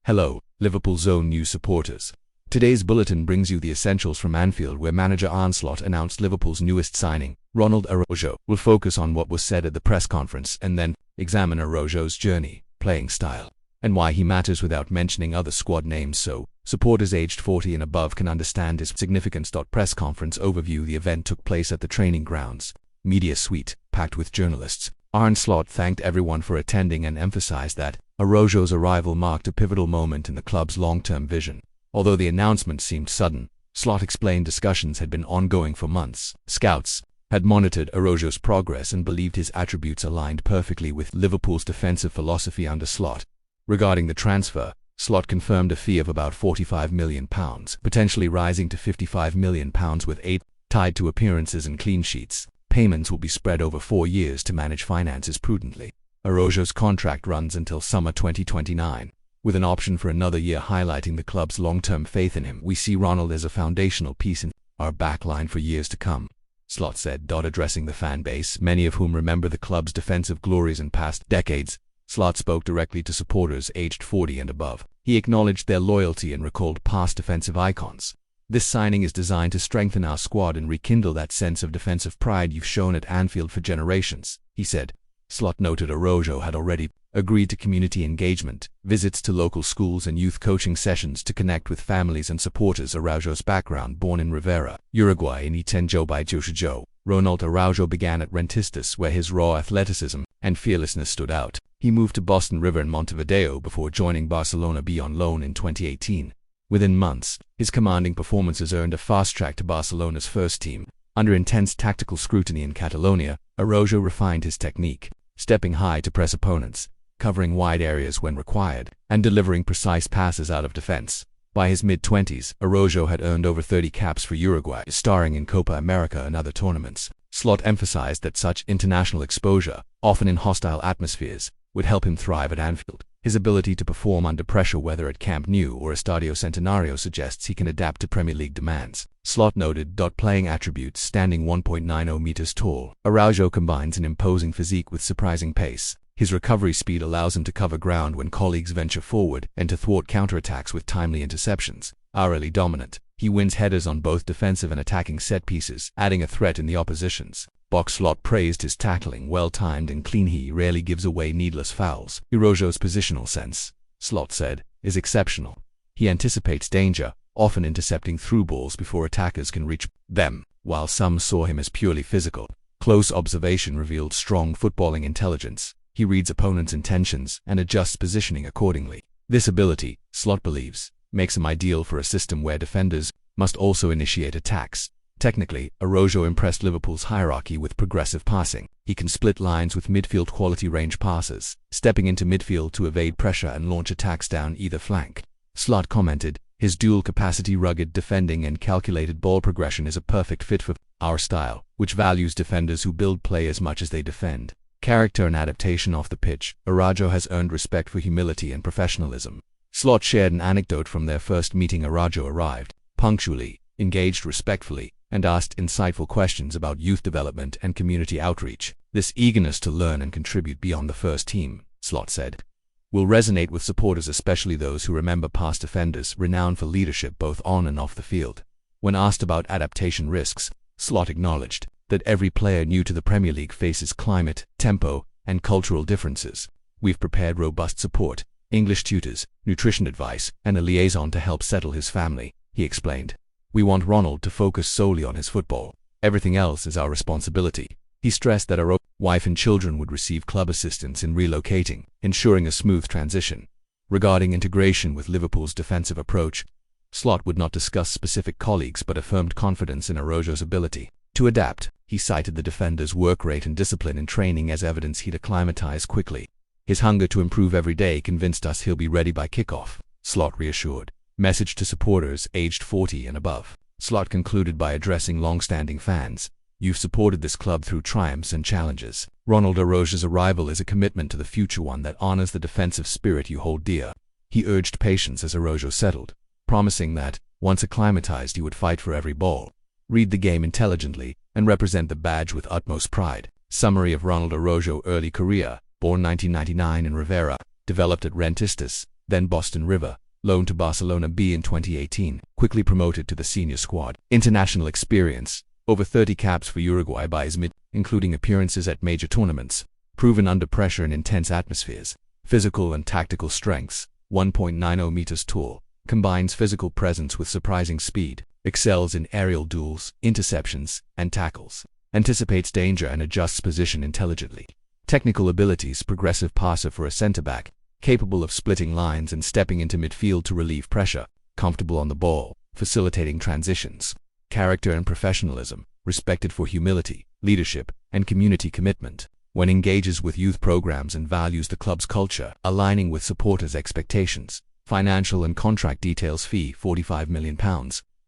Hello, Liverpool Zone News supporters. Today's bulletin brings you the essentials from Anfield, where manager Arne Slot announced Liverpool's newest signing, Ronald Araújo. We'll focus on what was said at the press conference and then examine Araujo's journey, playing style, and why he matters without mentioning other squad names so supporters aged 40 and above can understand his significance. Press conference overview. The event took place at the training grounds, media suite, packed with journalists. Arne Slot thanked everyone for attending and emphasized that Araujo's arrival marked a pivotal moment in the club's long-term vision. Although the announcement seemed sudden, Slot explained discussions had been ongoing for months. Scouts had monitored Araujo's progress and believed his attributes aligned perfectly with Liverpool's defensive philosophy under Slot. Regarding the transfer, Slot confirmed a fee of about £45 million, potentially rising to £55 million with 8 tied to appearances and clean sheets. Payments will be spread over 4 years to manage finances prudently. Araujo's contract runs until summer 2029, with an option for another year, highlighting the club's long-term faith in him. We see Ronald as a foundational piece in our backline for years to come, Slot said, addressing the fan base, many of whom remember the club's defensive glories in past decades. Slot spoke directly to supporters aged 40 and above. He acknowledged their loyalty and recalled past defensive icons. This signing is designed to strengthen our squad and rekindle that sense of defensive pride you've shown at Anfield for generations, he said. Slot noted Araujo had already agreed to community engagement, visits to local schools and youth coaching sessions to connect with families and supporters. Araujo's background: born in Rivera, Uruguay in Itenjo. Ronald Araújo began at Rentistas, where his raw athleticism and fearlessness stood out. He moved to Boston River in Montevideo before joining Barcelona B on loan in 2018. Within months, his commanding performances earned a fast track to Barcelona's first team. Under intense tactical scrutiny in Catalonia, Araujo refined his technique, stepping high to press opponents, covering wide areas when required, and delivering precise passes out of defense. By his mid-20s, Araujo had earned over 30 caps for Uruguay, starring in Copa America and other tournaments. Slot emphasized that such international exposure, often in hostile atmospheres, would help him thrive at Anfield. His ability to perform under pressure, whether at Camp Nou or Estadio Centenario, suggests he can adapt to Premier League demands. Slot noted playing attributes: standing 1.90 meters tall, Araujo combines an imposing physique with surprising pace. His recovery speed allows him to cover ground when colleagues venture forward and to thwart counterattacks with timely interceptions. Aerially dominant, he wins headers on both defensive and attacking set pieces, adding a threat in the opposition's box. Slot praised his tackling: well-timed and clean. He rarely gives away needless fouls. Araujo's positional sense, Slot said, is exceptional. He anticipates danger, often intercepting through balls before attackers can reach them. While some saw him as purely physical, close observation revealed strong footballing intelligence. He reads opponents' intentions and adjusts positioning accordingly. This ability, Slot believes, makes him ideal for a system where defenders must also initiate attacks. Technically, Araujo impressed Liverpool's hierarchy with progressive passing. He can split lines with midfield quality range passes, stepping into midfield to evade pressure and launch attacks down either flank. Slot commented, his dual-capacity, rugged defending and calculated ball progression is a perfect fit for our style, which values defenders who build play as much as they defend. Character and adaptation off the pitch. Araujo has earned respect for humility and professionalism. Slot shared an anecdote from their first meeting. Araujo arrived punctually, engaged respectfully, and asked insightful questions about youth development and community outreach. This eagerness to learn and contribute beyond the first team, Slot said, will resonate with supporters, especially those who remember past defenders renowned for leadership both on and off the field. When asked about adaptation risks, Slot acknowledged that every player new to the Premier League faces climate, tempo, and cultural differences. We've prepared robust support, English tutors, nutrition advice, and a liaison to help settle his family, he explained. We want Ronald to focus solely on his football. Everything else is our responsibility. He stressed that our wife and children would receive club assistance in relocating, ensuring a smooth transition. Regarding integration with Liverpool's defensive approach, Slot would not discuss specific colleagues but affirmed confidence in Araujo's ability to adapt. He cited the defender's work rate and discipline in training as evidence he'd acclimatize quickly. His hunger to improve every day convinced us he'll be ready by kickoff, Slot reassured. Message to supporters aged 40 and above. Slot concluded by addressing long-standing fans. You've supported this club through triumphs and challenges. Ronald Araújo's arrival is a commitment to the future, one that honors the defensive spirit you hold dear. He urged patience as Araujo settled, promising that, once acclimatized, he would fight for every ball, read the game intelligently, and represent the badge with utmost pride. Summary of Ronald Araújo early career: born 1999 in Rivera, developed at Rentistas, then Boston River, loaned to Barcelona B in 2018, quickly promoted to the senior squad. International experience, over 30 caps for Uruguay by his mid, including appearances at major tournaments, proven under pressure in intense atmospheres. Physical and tactical strengths, 1.90 meters tall, combines physical presence with surprising speed, excels in aerial duels, interceptions, and tackles, anticipates danger and adjusts position intelligently. Technical abilities, progressive passer for a centre-back, capable of splitting lines and stepping into midfield to relieve pressure, comfortable on the ball, facilitating transitions. Character and professionalism, respected for humility, leadership, and community commitment, when engages with youth programs and values the club's culture, aligning with supporters' expectations. Financial and contract details: fee £45 million,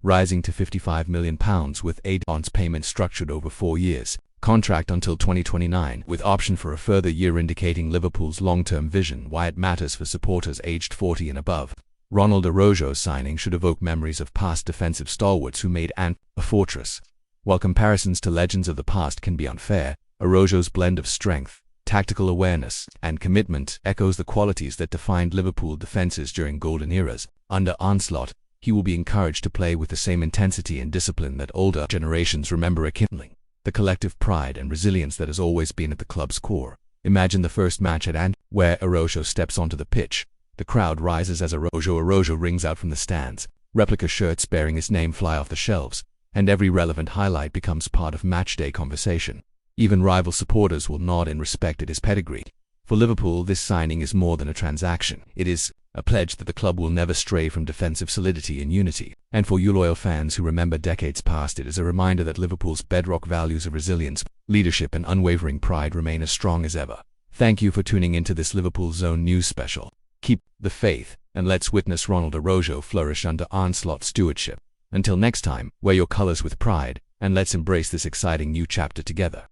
rising to £55 million with advance payment structured over 4 years. Contract until 2029, with option for a further year, indicating Liverpool's long-term vision, why it matters for supporters aged 40 and above. Ronald Araujo's signing should evoke memories of past defensive stalwarts who made Anfield a fortress. While comparisons to legends of the past can be unfair, Araujo's blend of strength, tactical awareness, and commitment echoes the qualities that defined Liverpool defenses during golden eras. Under onslaught, he will be encouraged to play with the same intensity and discipline that older generations remember rekindling. The collective pride and resilience that has always been at the club's core. Imagine the first match at Anfield, where Araujo steps onto the pitch. The crowd rises as Araujo rings out from the stands. Replica shirts bearing his name fly off the shelves, and every relevant highlight becomes part of matchday conversation. Even rival supporters will nod in respect at his pedigree. For Liverpool, this signing is more than a transaction. It is a pledge that the club will never stray from defensive solidity and unity. And for you loyal fans who remember decades past, it is a reminder that Liverpool's bedrock values of resilience, leadership, and unwavering pride remain as strong as ever. Thank you for tuning into this Liverpool Zone news special. Keep the faith, and let's witness Ronald Araujo flourish under onslaught stewardship. Until next time, wear your colors with pride, and let's embrace this exciting new chapter together.